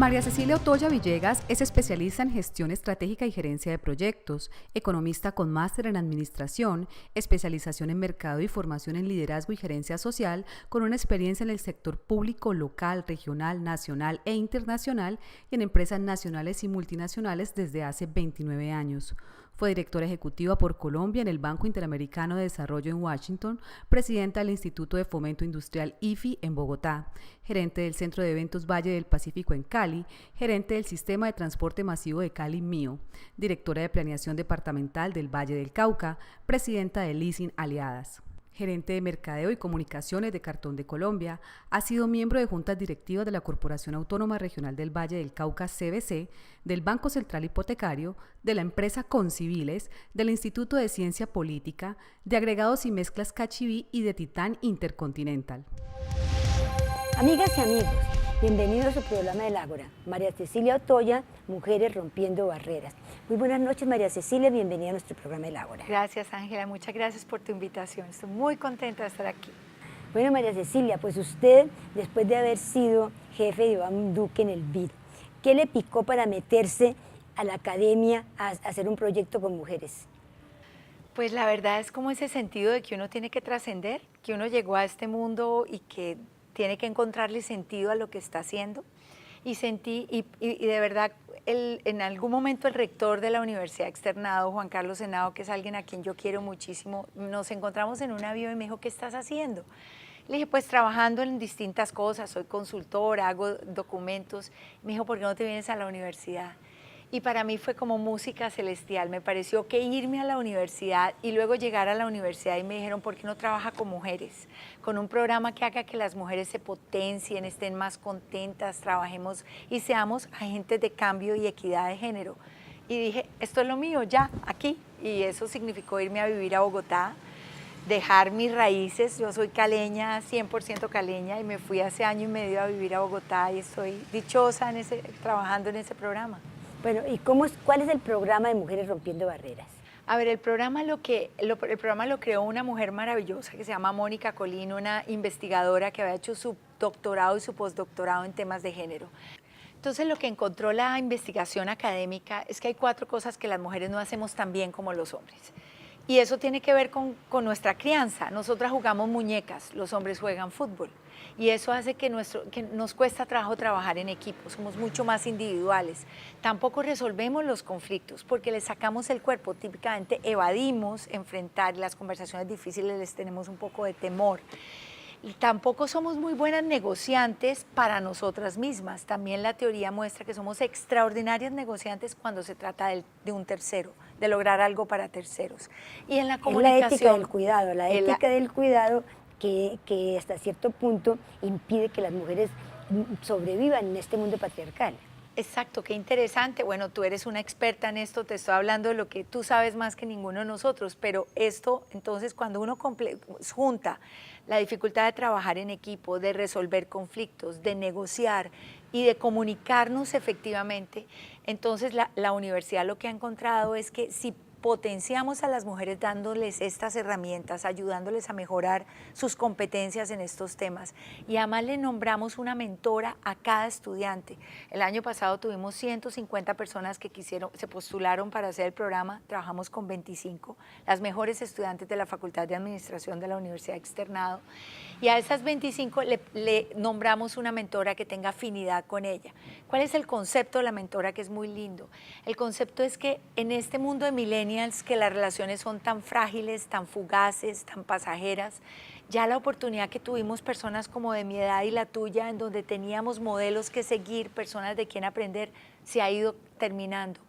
María Cecilia Otoya Villegas es especialista en gestión estratégica y gerencia de proyectos, economista con máster en administración, especialización en mercado y formación en liderazgo y gerencia social, con una experiencia en el sector público, local, regional, nacional e internacional y en empresas nacionales y multinacionales desde hace 29 años. Fue directora ejecutiva por Colombia en el Banco Interamericano de Desarrollo en Washington, presidenta del Instituto de Fomento Industrial IFI en Bogotá, gerente del Centro de Eventos Valle del Pacífico en Cali, gerente del Sistema de Transporte Masivo de Cali MIO, directora de Planeación Departamental del Valle del Cauca, presidenta de Leasing Aliadas. Gerente de Mercadeo y Comunicaciones de Cartón de Colombia, ha sido miembro de juntas directivas de la Corporación Autónoma Regional del Valle del Cauca CBC, del Banco Central Hipotecario, de la empresa Conciviles, del Instituto de Ciencia Política, de Agregados y Mezclas Cachiví y de Titán Intercontinental. Amigas y amigos, bienvenidos a su programa del Ágora. María Cecilia Otoya, Mujeres Rompiendo Barreras. Muy buenas noches, María Cecilia, bienvenida a nuestro programa del Ágora. Gracias, Ángela, muchas gracias por tu invitación. Estoy muy contenta de estar aquí. Bueno, María Cecilia, pues usted, después de haber sido jefe de Iván Duque en el BID, ¿qué le picó para meterse a la academia a hacer un proyecto con mujeres? Pues la verdad es como ese sentido de que uno tiene que trascender, que uno llegó a este mundo y que tiene que encontrarle sentido a lo que está haciendo. Y sentí, y de verdad, en algún momento el rector de la Universidad Externado, Juan Carlos Henao, que es alguien a quien yo quiero muchísimo, nos encontramos en un avión y me dijo, ¿qué estás haciendo? Le dije, pues trabajando en distintas cosas, soy consultora, hago documentos. Me dijo, ¿por qué no te vienes a la universidad? Y para mí fue como música celestial, me pareció que irme a la universidad y luego llegar a la universidad y me dijeron, ¿por qué no trabaja con mujeres? Con un programa que haga que las mujeres se potencien, estén más contentas, trabajemos y seamos agentes de cambio y equidad de género. Y dije, esto es lo mío, ya, aquí. Y eso significó irme a vivir a Bogotá, dejar mis raíces. Yo soy caleña, 100% caleña, y me fui hace año y medio a vivir a Bogotá y estoy dichosa trabajando en ese programa. Bueno, ¿y cuál es el programa de Mujeres Rompiendo Barreras? A ver, el programa lo creó una mujer maravillosa que se llama Mónica Colín, una investigadora que había hecho su doctorado y su postdoctorado en temas de género. Entonces lo que encontró la investigación académica es que hay 4 cosas que las mujeres no hacemos tan bien como los hombres. Y eso tiene que ver con nuestra crianza. Nosotras jugamos muñecas, los hombres juegan fútbol. Y eso hace que nos cuesta trabajo trabajar en equipo, somos mucho más individuales. Tampoco resolvemos los conflictos porque les sacamos el cuerpo, típicamente evadimos enfrentar las conversaciones difíciles, les tenemos un poco de temor. Y tampoco somos muy buenas negociantes para nosotras mismas. También la teoría muestra que somos extraordinarias negociantes cuando se trata de un tercero, de lograr algo para terceros. Y en la comunicación... Es la ética del cuidado, la ética del cuidado que hasta cierto punto impide que las mujeres sobrevivan en este mundo patriarcal. Exacto, qué interesante. Bueno, tú eres una experta en esto, te estoy hablando de lo que tú sabes más que ninguno de nosotros, pero esto, entonces, cuando uno junta la dificultad de trabajar en equipo, de resolver conflictos, de negociar y de comunicarnos efectivamente, entonces la universidad lo que ha encontrado es que si potenciamos a las mujeres dándoles estas herramientas, ayudándoles a mejorar sus competencias en estos temas. Y además le nombramos una mentora a cada estudiante. El año pasado tuvimos 150 personas que se postularon para hacer el programa, trabajamos con 25, las mejores estudiantes de la Facultad de Administración de la Universidad Externado. Y a esas 25 le nombramos una mentora que tenga afinidad con ella. ¿Cuál es el concepto de la mentora, que es muy lindo? El concepto es que en este mundo de millennials, que las relaciones son tan frágiles, tan fugaces, tan pasajeras, ya la oportunidad que tuvimos personas como de mi edad y la tuya, en donde teníamos modelos que seguir, personas de quien aprender, se ha ido terminando.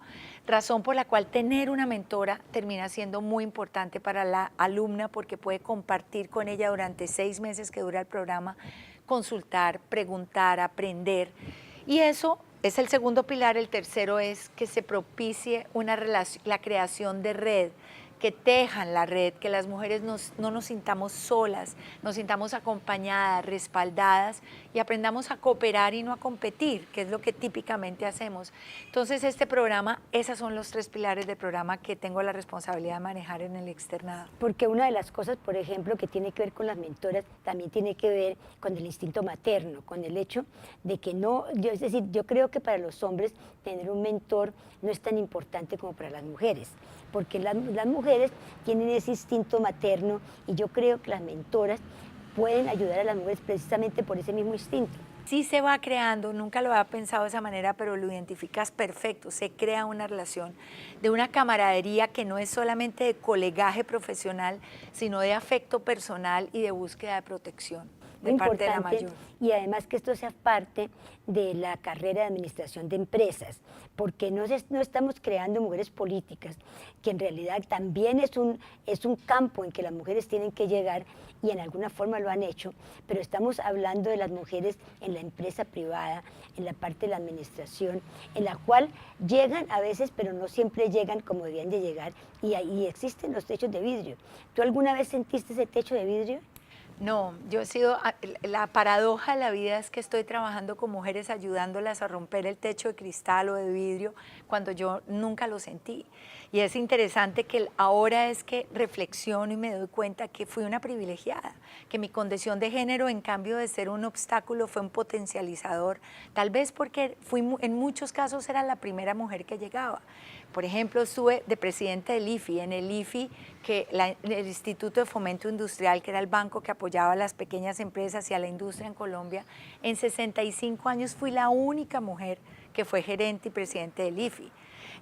Razón por la cual tener una mentora termina siendo muy importante para la alumna, porque puede compartir con ella durante 6 meses que dura el programa, consultar, preguntar, aprender. Y eso es el segundo pilar. El tercero es que se propicie la creación de red, que tejan la red, que las mujeres no nos sintamos solas, nos sintamos acompañadas, respaldadas y aprendamos a cooperar y no a competir, que es lo que típicamente hacemos. Entonces este programa, esos son los 3 pilares del programa que tengo la responsabilidad de manejar en el externado. Porque una de las cosas, por ejemplo, que tiene que ver con las mentoras, también tiene que ver con el instinto materno, con el hecho de que no, es decir, yo creo que para los hombres tener un mentor no es tan importante como para las mujeres, porque las mujeres tienen ese instinto materno y yo creo que las mentoras pueden ayudar a las mujeres precisamente por ese mismo instinto. Sí se va creando, nunca lo había pensado de esa manera, pero lo identificas perfecto, se crea una relación de una camaradería que no es solamente de colegaje profesional, sino de afecto personal y de búsqueda de protección de parte de la mayor. Y además que esto sea parte de la carrera de administración de empresas, porque no estamos creando mujeres políticas, que en realidad también es un campo en que las mujeres tienen que llegar y en alguna forma lo han hecho, pero estamos hablando de las mujeres en la empresa privada, en la parte de la administración, en la cual llegan a veces, pero no siempre llegan como debían de llegar, y ahí existen los techos de vidrio. ¿Tú alguna vez sentiste ese techo de vidrio? No, yo he sido, la paradoja de la vida es que estoy trabajando con mujeres ayudándolas a romper el techo de cristal o de vidrio cuando yo nunca lo sentí. Y es interesante que ahora es que reflexiono y me doy cuenta que fui una privilegiada, que mi condición de género en cambio de ser un obstáculo fue un potencializador, tal vez porque en muchos casos era la primera mujer que llegaba. Por ejemplo, estuve de presidente del IFI, en el IFI, el Instituto de Fomento Industrial, que era el banco que apoyaba a las pequeñas empresas y a la industria en Colombia. En 65 años fui la única mujer que fue gerente y presidente del IFI.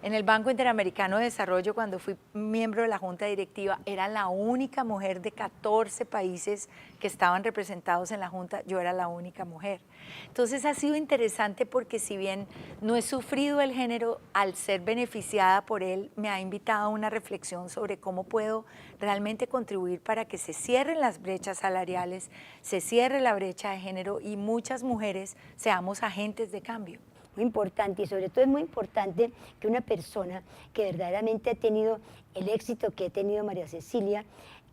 En el Banco Interamericano de Desarrollo, cuando fui miembro de la Junta Directiva, era la única mujer de 14 países que estaban representados en la Junta, yo era la única mujer. Entonces ha sido interesante porque si bien no he sufrido el género, al ser beneficiada por él, me ha invitado a una reflexión sobre cómo puedo realmente contribuir para que se cierren las brechas salariales, se cierre la brecha de género y muchas mujeres seamos agentes de cambio. Muy importante, y sobre todo es muy importante que una persona que verdaderamente ha tenido el éxito que ha tenido María Cecilia,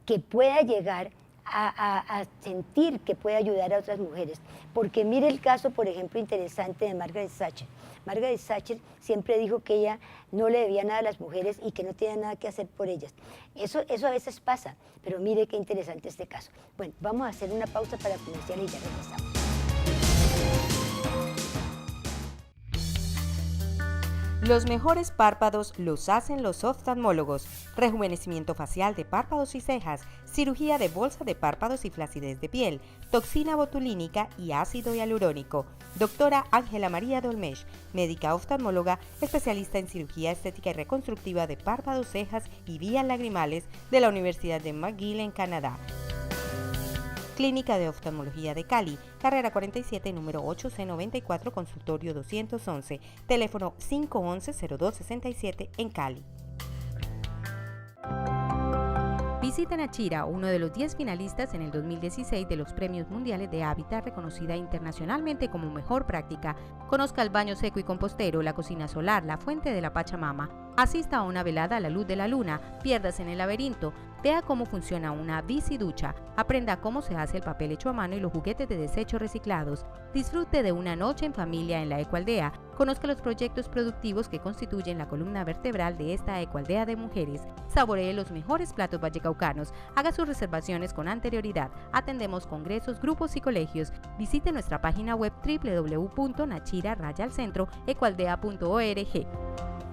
que pueda llegar a sentir que puede ayudar a otras mujeres. Porque mire el caso, por ejemplo, interesante de Margaret Thatcher. Margaret Thatcher siempre dijo que ella no le debía nada a las mujeres y que no tenía nada que hacer por ellas. Eso a veces pasa, pero mire qué interesante este caso. Bueno, vamos a hacer una pausa para comercial y ya regresamos. Los mejores párpados los hacen los oftalmólogos. Rejuvenecimiento facial de párpados y cejas, cirugía de bolsa de párpados y flacidez de piel, toxina botulínica y ácido hialurónico. Doctora Ángela María Dolmesh, médica oftalmóloga, especialista en cirugía estética y reconstructiva de párpados, cejas y vías lagrimales de la Universidad de McGill en Canadá. Clínica de Oftalmología de Cali, carrera 47, número 8C94, consultorio 211, teléfono 511-0267 en Cali. Visita Nachira, uno de los 10 finalistas en el 2016 de los Premios Mundiales de Hábitat, reconocida internacionalmente como mejor práctica. Conozca el baño seco y compostero, la cocina solar, la fuente de la Pachamama. Asista a una velada a la luz de la luna, piérdase en el laberinto, vea cómo funciona una biciducha, aprenda cómo se hace el papel hecho a mano y los juguetes de desechos reciclados, disfrute de una noche en familia en la Ecoaldea, conozca los proyectos productivos que constituyen la columna vertebral de esta Ecoaldea de mujeres, saboree los mejores platos vallecaucanos, haga sus reservaciones con anterioridad, atendemos congresos, grupos y colegios, visite nuestra página web www.nachira-ecoaldea.org.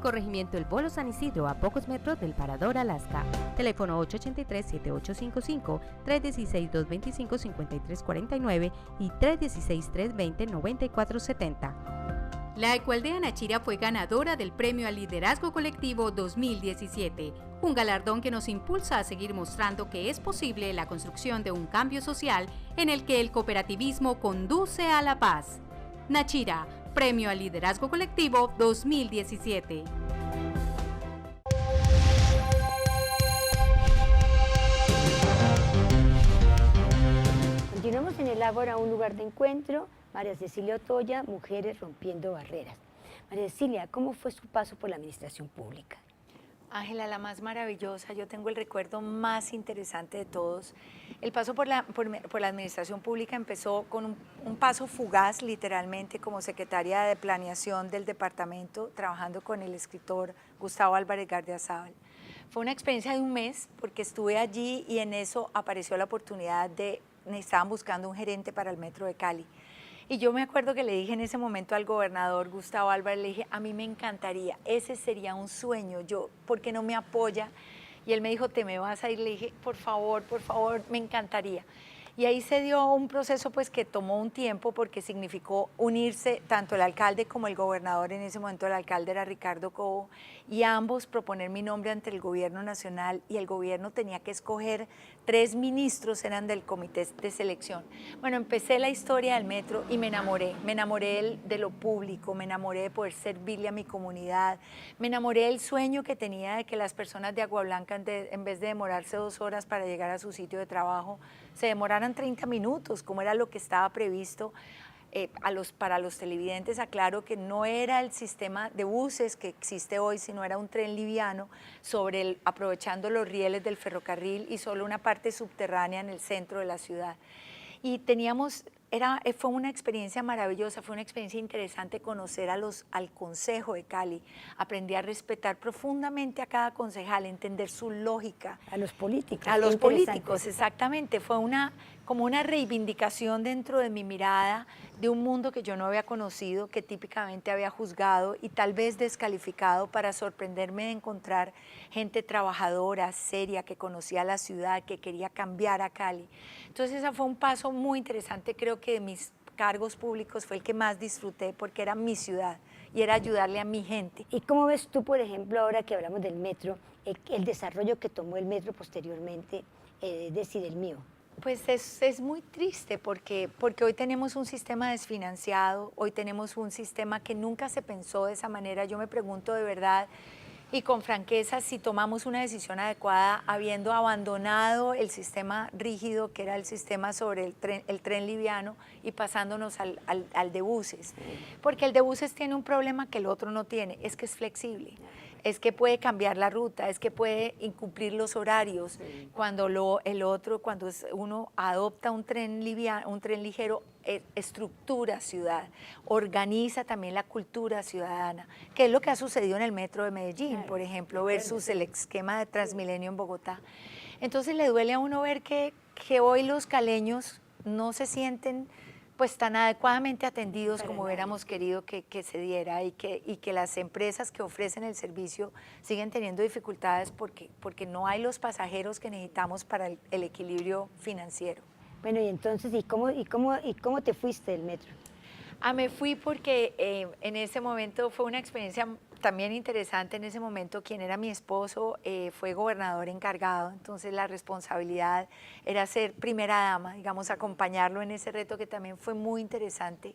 Corregimiento El Bolo San Isidro, a pocos metros del Parador Alaska. Teléfono 883-7855, 316-225-5349 y 316-320-9470. La Ecoaldea Nachira fue ganadora del Premio al Liderazgo Colectivo 2017, un galardón que nos impulsa a seguir mostrando que es posible la construcción de un cambio social en el que el cooperativismo conduce a la paz. Nachira, Premio al Liderazgo Colectivo 2017. Continuamos en el Ágora, un lugar de encuentro. María Cecilia Otoya, Mujeres Rompiendo Barreras. María Cecilia, ¿cómo fue su paso por la administración pública? Ángela, la más maravillosa, yo tengo el recuerdo más interesante de todos. El paso por la administración pública empezó con un paso fugaz, literalmente, como secretaria de planeación del departamento, trabajando con el escritor Gustavo Álvarez Gardiazabal. Fue una experiencia de un mes, porque estuve allí y en eso apareció la oportunidad estaban buscando un gerente para el Metro de Cali. Y yo me acuerdo que le dije en ese momento al gobernador Gustavo Álvarez, le dije, a mí me encantaría, ese sería un sueño, ¿por qué no me apoya? Y él me dijo, ¿te me vas a ir? Le dije, por favor, me encantaría. Y ahí se dio un proceso pues que tomó un tiempo porque significó unirse tanto el alcalde como el gobernador. En ese momento el alcalde era Ricardo Cobo, y ambos proponer mi nombre ante el gobierno nacional, y el gobierno tenía que escoger 3 ministros, eran del comité de selección. Bueno, empecé la historia del metro y me enamoré de lo público, me enamoré de poder servirle a mi comunidad, me enamoré del sueño que tenía de que las personas de Agua Blanca, en vez de demorarse 2 horas para llegar a su sitio de trabajo, se demoraran 30 minutos, como era lo que estaba previsto. Para los televidentes aclaro que no era el sistema de buses que existe hoy, sino era un tren liviano aprovechando los rieles del ferrocarril y solo una parte subterránea en el centro de la ciudad. Y fue una experiencia maravillosa, fue una experiencia interesante conocer al Consejo de Cali. Aprendí a respetar profundamente a cada concejal, entender su lógica. A los políticos. A los políticos, exactamente. Fue como una reivindicación dentro de mi mirada de un mundo que yo no había conocido, que típicamente había juzgado y tal vez descalificado, para sorprenderme de encontrar gente trabajadora, seria, que conocía la ciudad, que quería cambiar a Cali. Entonces ese fue un paso muy interesante, creo que de mis cargos públicos fue el que más disfruté porque era mi ciudad y era ayudarle a mi gente. ¿Y cómo ves tú, por ejemplo, ahora que hablamos del metro, el desarrollo que tomó el metro posteriormente, es decir, el mío? Pues es muy triste porque hoy tenemos un sistema desfinanciado, hoy tenemos un sistema que nunca se pensó de esa manera. Yo me pregunto de verdad y con franqueza si tomamos una decisión adecuada habiendo abandonado el sistema rígido que era el sistema sobre el tren liviano y pasándonos al de buses. Porque el de buses tiene un problema que el otro no tiene, es que es flexible. Es que puede cambiar la ruta, es que puede incumplir los horarios. Cuando cuando uno adopta un tren ligero, estructura ciudad, organiza también la cultura ciudadana, que es lo que ha sucedido en el metro de Medellín, por ejemplo, versus el esquema de Transmilenio en Bogotá. Entonces le duele a uno ver que hoy los caleños no se sienten pues tan adecuadamente atendidos como hubiéramos querido que se diera, y que las empresas que ofrecen el servicio siguen teniendo dificultades porque no hay los pasajeros que necesitamos para el equilibrio financiero. Bueno, y entonces, ¿y cómo te fuiste del metro? Me fui porque en ese momento fue una experiencia también interesante. En ese momento quien era mi esposo fue gobernador encargado, entonces la responsabilidad era ser primera dama, digamos, acompañarlo en ese reto que también fue muy interesante.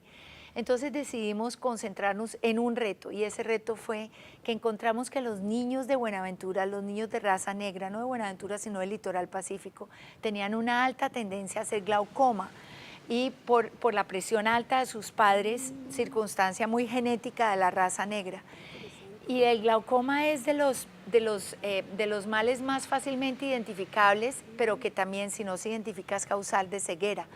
Entonces decidimos concentrarnos en un reto, y ese reto fue que encontramos que los niños de Buenaventura, los niños de raza negra, no de Buenaventura sino del litoral pacífico, tenían una alta tendencia a hacer glaucoma, y por la presión alta de sus padres, circunstancia muy genética de la raza negra. Y el glaucoma es de los males más fácilmente identificables, pero que también, si no se identifica, es causal de ceguera.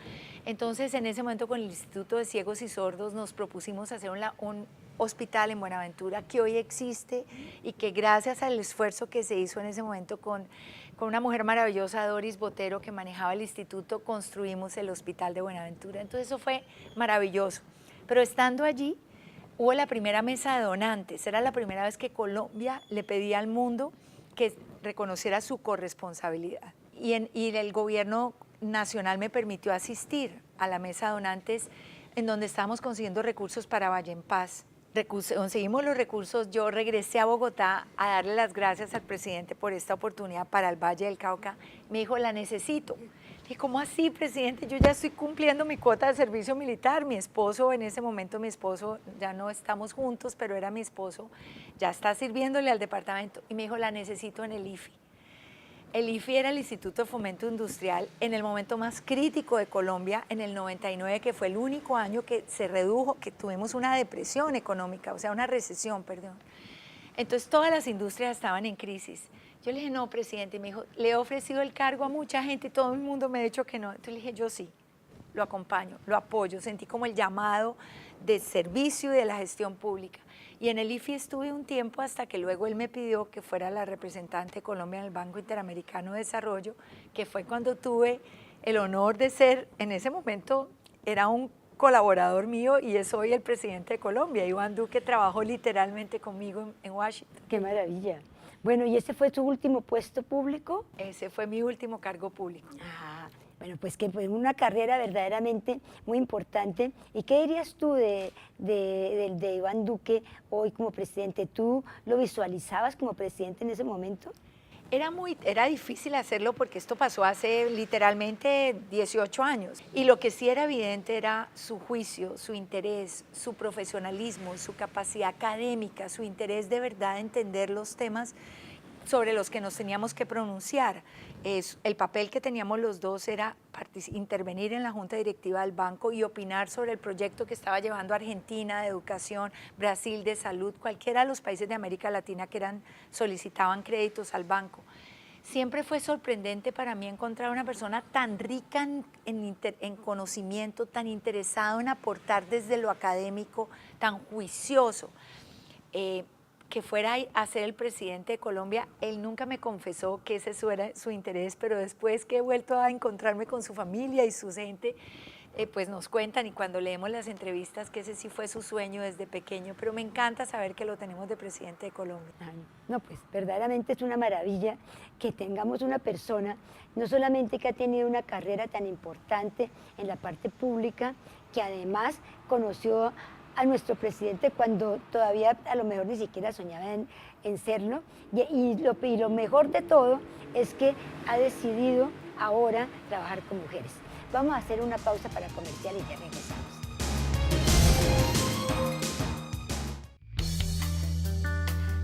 Entonces, en ese momento, con el Instituto de Ciegos y Sordos nos propusimos hacer un hospital en Buenaventura que hoy existe, y que gracias al esfuerzo que se hizo en ese momento con una mujer maravillosa, Doris Botero, que manejaba el instituto, construimos el hospital de Buenaventura. Entonces eso fue maravilloso. Pero estando allí, hubo la primera mesa de donantes. Era la primera vez que Colombia le pedía al mundo que reconociera su corresponsabilidad. Y el gobierno nacional me permitió asistir a la mesa de donantes, en donde estábamos consiguiendo recursos para Valle en Paz. Conseguimos los recursos, yo regresé a Bogotá a darle las gracias al presidente por esta oportunidad para el Valle del Cauca. Me dijo, la necesito. Dije, ¿cómo así, presidente? Yo ya estoy cumpliendo mi cuota de servicio militar. Mi esposo, en ese momento ya no estamos juntos, pero era mi esposo, ya está sirviéndole al departamento. Y me dijo, la necesito en el IFI. El IFI era el Instituto de Fomento Industrial en el momento más crítico de Colombia, en el 99, que fue el único año que se redujo, que tuvimos una depresión económica, o sea, una recesión, perdón. Entonces todas las industrias estaban en crisis. Yo le dije, no, presidente, y me dijo, le he ofrecido el cargo a mucha gente y todo el mundo me ha dicho que no. Entonces le dije, yo sí, lo acompaño, lo apoyo. Sentí como el llamado de servicio y de la gestión pública. Y en el IFI estuve un tiempo hasta que luego él me pidió que fuera la representante de Colombia en el Banco Interamericano de Desarrollo, que fue cuando tuve el honor de ser, en ese momento era un colaborador mío y es hoy el presidente de Colombia. Iván Duque trabajó literalmente conmigo en Washington. ¡Qué maravilla! Bueno, ¿y ese fue su último puesto público? Ese fue mi último cargo público. Ah, bueno, pues que fue una carrera verdaderamente muy importante. ¿Y qué dirías tú de Iván Duque hoy como presidente? ¿Tú lo visualizabas como presidente en ese momento? Era difícil hacerlo porque esto pasó hace literalmente 18 años. Y lo que sí era evidente era su juicio, su interés, su profesionalismo, su capacidad académica, su interés de verdad de entender los temas sobre los que nos teníamos que pronunciar. El papel que teníamos los dos era intervenir en la junta directiva del banco y opinar sobre el proyecto que estaba llevando Argentina de educación, Brasil de salud, cualquiera de los países de América Latina que solicitaban créditos al banco. Siempre fue sorprendente para mí encontrar una persona tan rica en conocimiento, tan interesado en aportar desde lo académico, tan juicioso. Que fuera a ser el presidente de Colombia. Él nunca me confesó que ese era su interés, pero después que he vuelto a encontrarme con su familia y su gente, pues nos cuentan, y cuando leemos las entrevistas, que ese sí fue su sueño desde pequeño, pero me encanta saber que lo tenemos de presidente de Colombia. No, pues verdaderamente es una maravilla que tengamos una persona, no solamente que ha tenido una carrera tan importante en la parte pública, que además conoció a nuestro presidente cuando todavía a lo mejor ni siquiera soñaba en serlo, y lo mejor de todo es que ha decidido ahora trabajar con mujeres. Vamos a hacer una pausa para comercial y ya regresamos.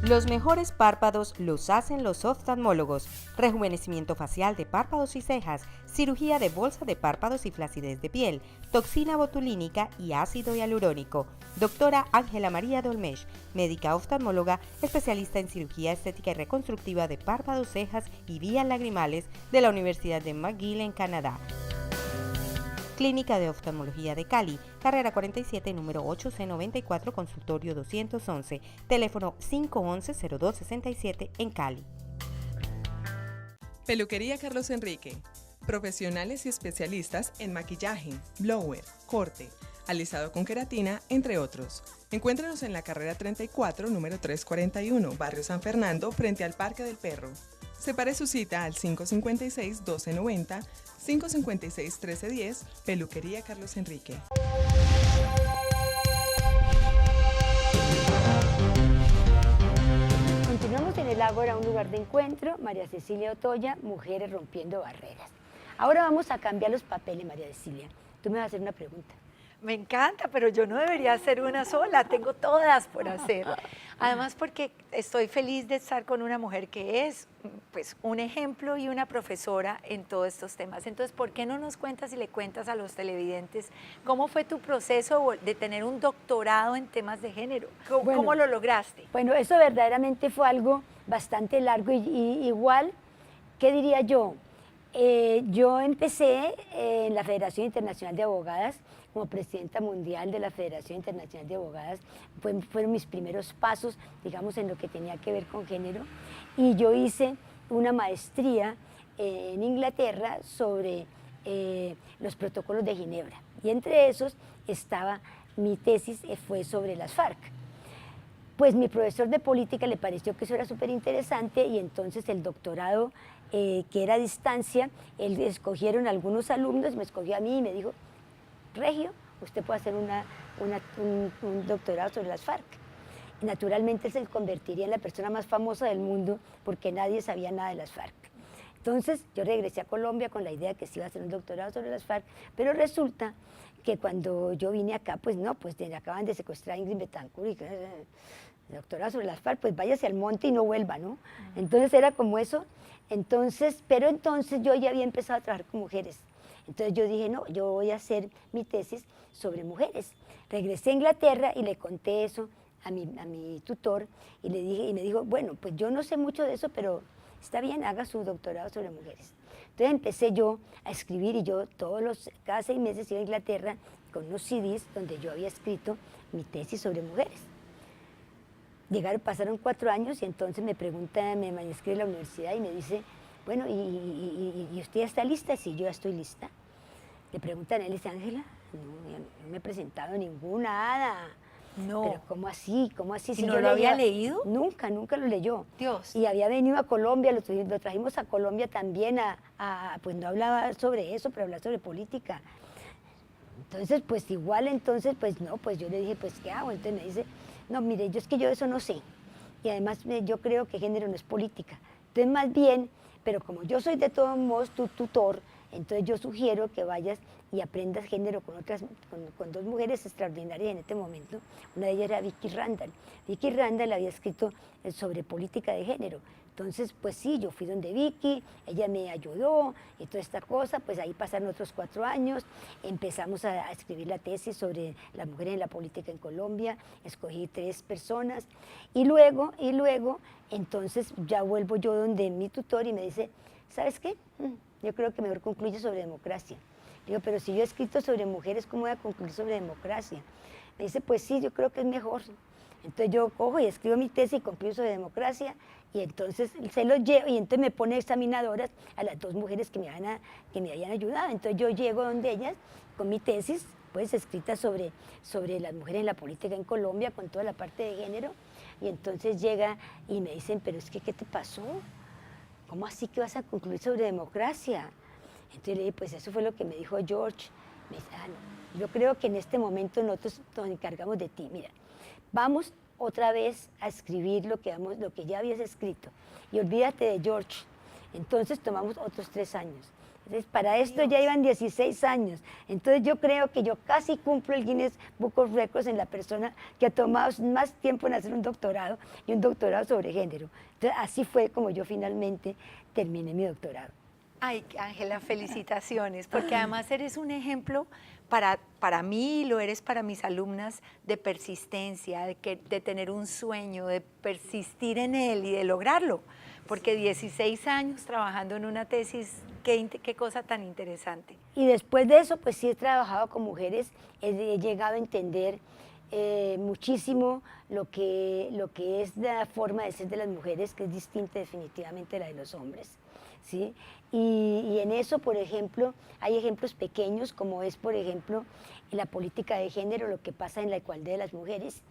Los mejores párpados los hacen los oftalmólogos. Rejuvenecimiento facial de párpados y cejas, cirugía de bolsa de párpados y flacidez de piel, toxina botulínica y ácido hialurónico. Doctora Ángela María Dolmesh, médica oftalmóloga, especialista en cirugía estética y reconstructiva de párpados, cejas y vías lagrimales de la Universidad de McGill en Canadá. Clínica de Oftalmología de Cali, carrera 47, número 8C94, consultorio 211, teléfono 511-0267 en Cali. Peluquería Carlos Enrique. Profesionales y especialistas en maquillaje, blower, corte, alisado con queratina, entre otros. Encuéntrenos en la carrera 34, número 341, barrio San Fernando, frente al Parque del Perro. Separe su cita al 556-1290, 556-1310, Peluquería Carlos Enrique. Continuamos en el Ágora, un lugar de encuentro. María Cecilia Otoya, Mujeres Rompiendo Barreras. Ahora vamos a cambiar los papeles, María Cecilia. Tú me vas a hacer una pregunta. Me encanta, pero yo no debería hacer una sola, tengo todas por hacer. Además porque estoy feliz de estar con una mujer que es pues un ejemplo y una profesora en todos estos temas. Entonces, ¿por qué no nos cuentas y le cuentas a los televidentes cómo fue tu proceso de tener un doctorado en temas de género? ¿Cómo lo lograste? Bueno, eso verdaderamente fue algo bastante largo y igual, ¿qué diría yo? Yo empecé en la Federación Internacional de Abogadas como presidenta mundial de la Federación Internacional de Abogadas. Fueron mis primeros pasos, digamos, en lo que tenía que ver con género. Y yo hice una maestría en Inglaterra sobre los protocolos de Ginebra. Y entre esos estaba mi tesis, fue sobre las FARC. Pues mi profesor de política le pareció que eso era súper interesante y entonces el doctorado, que era a distancia, escogieron algunos alumnos, me escogió a mí y me dijo, Regio, usted puede hacer un doctorado sobre las FARC. Y naturalmente él se convertiría en la persona más famosa del mundo porque nadie sabía nada de las FARC. Entonces yo regresé a Colombia con la idea de que sí iba a hacer un doctorado sobre las FARC, pero resulta que cuando yo vine acá, pues no, pues acaban de secuestrar a Ingrid Betancourt y doctorado sobre las FARC, pues váyase al monte y no vuelva, ¿no? Entonces era como eso, pero entonces yo ya había empezado a trabajar con mujeres. Entonces yo dije, no, yo voy a hacer mi tesis sobre mujeres. Regresé a Inglaterra y le conté eso a mi tutor y le dije, y me dijo, bueno, pues yo no sé mucho de eso, pero está bien, haga su doctorado sobre mujeres. Entonces empecé yo a escribir y yo cada 6 meses iba a Inglaterra con unos CDs donde yo había escrito mi tesis sobre mujeres. Pasaron 4 años y entonces me pregunta, me escribe la universidad y me dice, bueno, ¿y usted ya está lista? Sí, yo ya estoy lista. Le preguntan a él, dice, Ángela, no me he presentado ninguna, nada. No. Pero ¿cómo así? ¿Cómo así? ¿Y Si no yo lo había leído? Nunca lo leyó. Dios. Y había venido a Colombia, lo trajimos a Colombia también, pues no hablaba sobre eso, pero hablaba sobre política. Entonces, pues igual, entonces, pues no, pues yo le dije, pues ¿qué hago? Entonces me dice, no, mire, es que yo eso no sé. Y además yo creo que género no es política. Entonces, más bien, pero como yo soy de todos modos tu tutor, entonces yo sugiero que vayas y aprendas género con 2 mujeres extraordinarias en este momento. Una de ellas era Vicky Randall. Vicky Randall había escrito sobre política de género. Entonces, pues sí, yo fui donde Vicky, ella me ayudó y toda esta cosa, pues ahí pasaron otros 4 años, empezamos a escribir la tesis sobre las mujeres en la política en Colombia, escogí 3 personas y luego, entonces ya vuelvo yo donde mi tutor y me dice, ¿sabes qué? Yo creo que mejor concluye sobre democracia. Digo, pero si yo he escrito sobre mujeres, ¿cómo voy a concluir sobre democracia? Me dice, pues sí, yo creo que es mejor. Entonces yo cojo y escribo mi tesis y concluyo sobre democracia y entonces se lo llevo y entonces me pone examinadoras a las 2 mujeres que me habían ayudado. Entonces yo llego donde ellas con mi tesis, pues escrita sobre las mujeres en la política en Colombia, con toda la parte de género, y entonces llega y me dicen, pero es que, ¿qué te pasó? ¿Cómo así que vas a concluir sobre democracia? Entonces le dije, pues eso fue lo que me dijo George. Me dice, no, yo creo que en este momento nosotros nos encargamos de ti. Mira, vamos otra vez a escribir lo que ya habías escrito y olvídate de George. Entonces tomamos otros 3 años. Entonces para esto ya iban 16 años. Entonces yo creo que yo casi cumplo el Guinness Book of Records en la persona que ha tomado más tiempo en hacer un doctorado y un doctorado sobre género. Entonces así fue como yo finalmente terminé mi doctorado. Ay, Ángela, felicitaciones, porque además eres un ejemplo para mí, lo eres para mis alumnas, de persistencia, de tener un sueño, de persistir en él y de lograrlo, porque 16 años trabajando en una tesis, qué cosa tan interesante. Y después de eso, pues sí he trabajado con mujeres, he llegado a entender muchísimo lo que es la forma de ser de las mujeres, que es distinta definitivamente a la de los hombres. ¿Sí? Y en eso, por ejemplo, hay ejemplos pequeños, como es, por ejemplo, en la política de género, lo que pasa en la igualdad de las mujeres,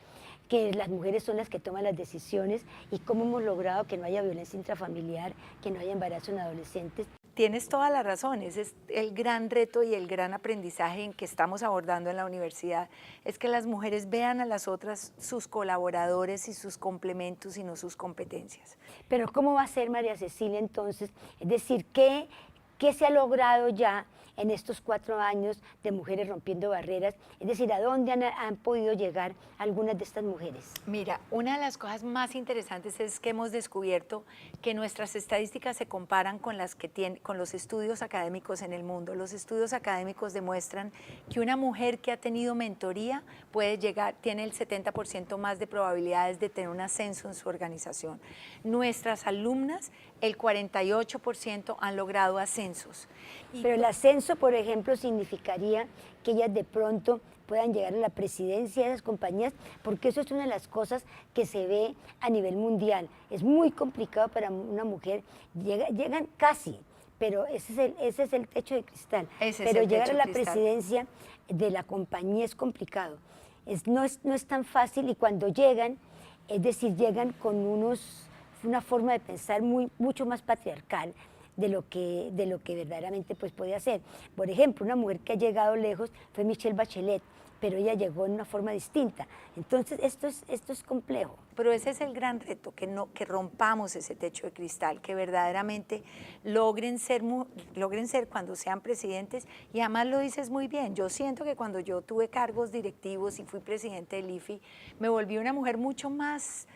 que las mujeres son las que toman las decisiones y cómo hemos logrado que no haya violencia intrafamiliar, que no haya embarazo en adolescentes. Tienes toda la razón, ese es el gran reto y el gran aprendizaje en que estamos abordando en la universidad, es que las mujeres vean a las otras sus colaboradores y sus complementos y no sus competencias. Pero ¿cómo va a ser, María Cecilia, entonces? Es decir, ¿qué se ha logrado ya en estos 4 años de mujeres rompiendo barreras? Es decir, ¿a dónde han podido llegar algunas de estas mujeres? Mira, una de las cosas más interesantes es que hemos descubierto que nuestras estadísticas se comparan con con los estudios académicos en el mundo. Los estudios académicos demuestran que una mujer que ha tenido mentoría tiene el 70% más de probabilidades de tener un ascenso en su organización. Nuestras alumnas, el 48% han logrado ascensos. Pero el ascenso, por ejemplo, significaría que ellas de pronto puedan llegar a la presidencia de esas compañías, porque eso es una de las cosas que se ve a nivel mundial. Es muy complicado para una mujer, llegan casi, pero ese es el techo de cristal. Pero llegar a la presidencia de la compañía es complicado. No es tan fácil, y cuando llegan, es decir, llegan con una forma de pensar mucho más patriarcal de lo que verdaderamente pues puede hacer. Por ejemplo, una mujer que ha llegado lejos fue Michelle Bachelet, pero ella llegó en una forma distinta. Entonces esto es complejo. Pero ese es el gran reto, que rompamos ese techo de cristal, que verdaderamente logren ser cuando sean presidentes. Y además lo dices muy bien, yo siento que cuando yo tuve cargos directivos y fui presidente del IFI, me volví una mujer mucho más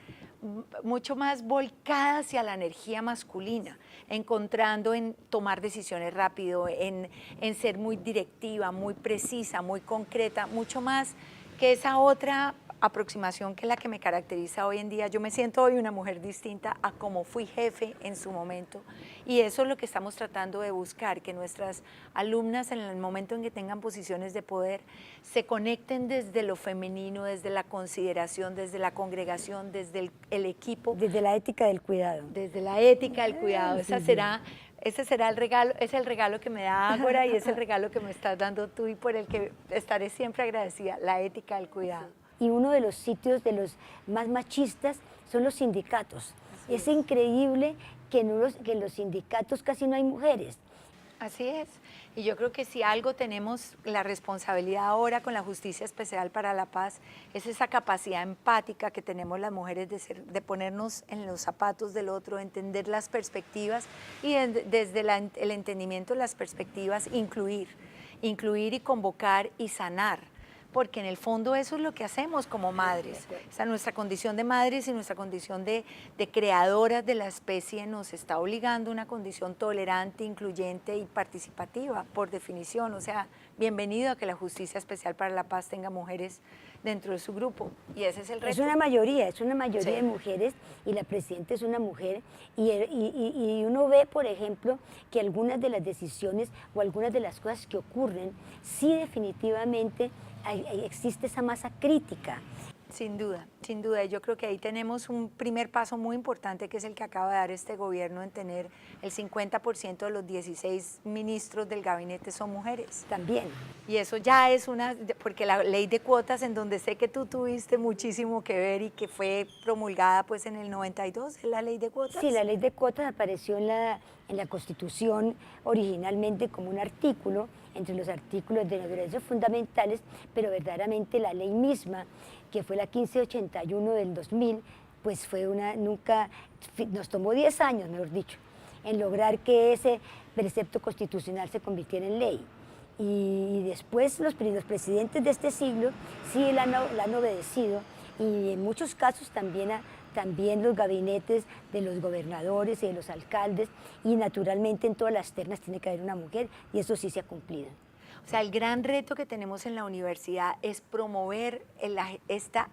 volcada hacia la energía masculina, encontrando en tomar decisiones rápido, en ser muy directiva, muy precisa, muy concreta, mucho más que esa otra aproximación que es la que me caracteriza hoy en día. Yo me siento hoy una mujer distinta a como fui jefe en su momento, y eso es lo que estamos tratando de buscar, que nuestras alumnas en el momento en que tengan posiciones de poder se conecten desde lo femenino, desde la consideración, desde la congregación, desde el equipo. Desde la ética del cuidado. Desde la ética del cuidado. Ese será el regalo, es el regalo que me da Ágora y es el regalo que me estás dando tú y por el que estaré siempre agradecida, la ética del cuidado. Y uno de los sitios de los más machistas son los sindicatos. Es increíble que en los sindicatos casi no hay mujeres. Así es. Y yo creo que si algo tenemos la responsabilidad ahora con la Justicia Especial para la Paz, es esa capacidad empática que tenemos las mujeres de ponernos en los zapatos del otro, entender las perspectivas y desde el entendimiento de las perspectivas incluir y convocar y sanar. Porque en el fondo eso es lo que hacemos como madres. O sea, nuestra condición de madres y nuestra condición de creadoras de la especie nos está obligando a una condición tolerante, incluyente y participativa, por definición. O sea, bienvenido a que la Justicia Especial para la Paz tenga mujeres dentro de su grupo, y ese es el reto. Es una mayoría de mujeres, y la presidenta es una mujer, y uno ve, por ejemplo, que algunas de las decisiones o algunas de las cosas que ocurren, sí definitivamente existe esa masa crítica. Sin duda, sin duda. Yo creo que ahí tenemos un primer paso muy importante, que es el que acaba de dar este gobierno, en tener el 50% de los 16 ministros del gabinete son mujeres. También. Y eso ya es porque la ley de cuotas, en donde sé que tú tuviste muchísimo que ver y que fue promulgada pues en el 92, ¿es la ley de cuotas? Sí, la ley de cuotas apareció en la Constitución originalmente como un artículo, entre los artículos de los derechos fundamentales, pero verdaderamente la ley misma, que fue la 1581 del 2000, pues nos tomó 10 años, mejor dicho, en lograr que ese precepto constitucional se convirtiera en ley. Y después los presidentes de este siglo sí la han obedecido, y en muchos casos también los gabinetes de los gobernadores y de los alcaldes, y naturalmente en todas las ternas tiene que haber una mujer, y eso sí se ha cumplido. O sea, el gran reto que tenemos en la universidad es promover esta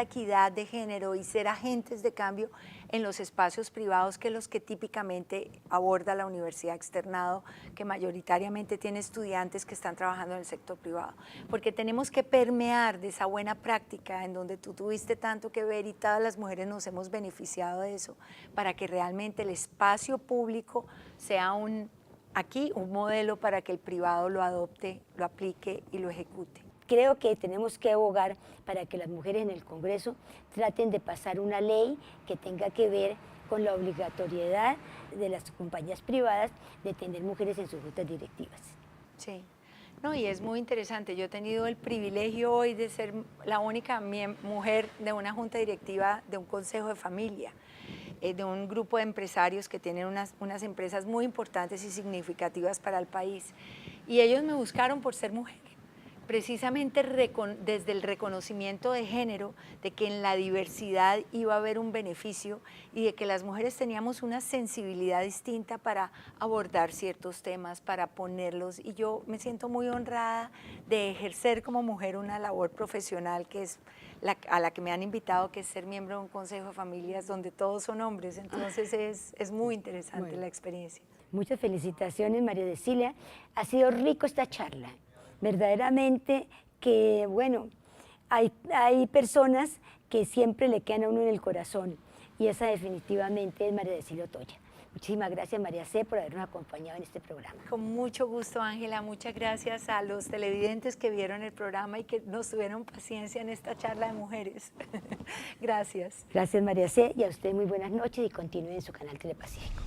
equidad de género y ser agentes de cambio en los espacios privados, que los que típicamente aborda la universidad externado, que mayoritariamente tiene estudiantes que están trabajando en el sector privado. Porque tenemos que permear de esa buena práctica en donde tú tuviste tanto que ver y todas las mujeres nos hemos beneficiado de eso, para que realmente el espacio público sea un modelo para que el privado lo adopte, lo aplique y lo ejecute. Creo que tenemos que abogar para que las mujeres en el Congreso traten de pasar una ley que tenga que ver con la obligatoriedad de las compañías privadas de tener mujeres en sus juntas directivas. Sí, no, y es muy interesante. Yo he tenido el privilegio hoy de ser la única mujer de una junta directiva de un consejo de familia, de un grupo de empresarios que tienen unas empresas muy importantes y significativas para el país. Y ellos me buscaron por ser mujer, precisamente desde el reconocimiento de género, de que en la diversidad iba a haber un beneficio y de que las mujeres teníamos una sensibilidad distinta para abordar ciertos temas, para ponerlos. Y yo me siento muy honrada de ejercer como mujer una labor profesional que es a la que me han invitado, que es ser miembro de un consejo de familias donde todos son hombres. Entonces es muy interesante la experiencia. Muchas felicitaciones, María Decilia. Ha sido rico esta charla. Verdaderamente que, bueno, hay personas que siempre le quedan a uno en el corazón, y esa definitivamente es María Decilia Otoya. Muchísimas gracias, María C., por habernos acompañado en este programa. Con mucho gusto, Ángela. Muchas gracias a los televidentes que vieron el programa y que nos tuvieron paciencia en esta charla de mujeres. Gracias. Gracias, María C., y a usted muy buenas noches, y continúen en su canal Telepacífico.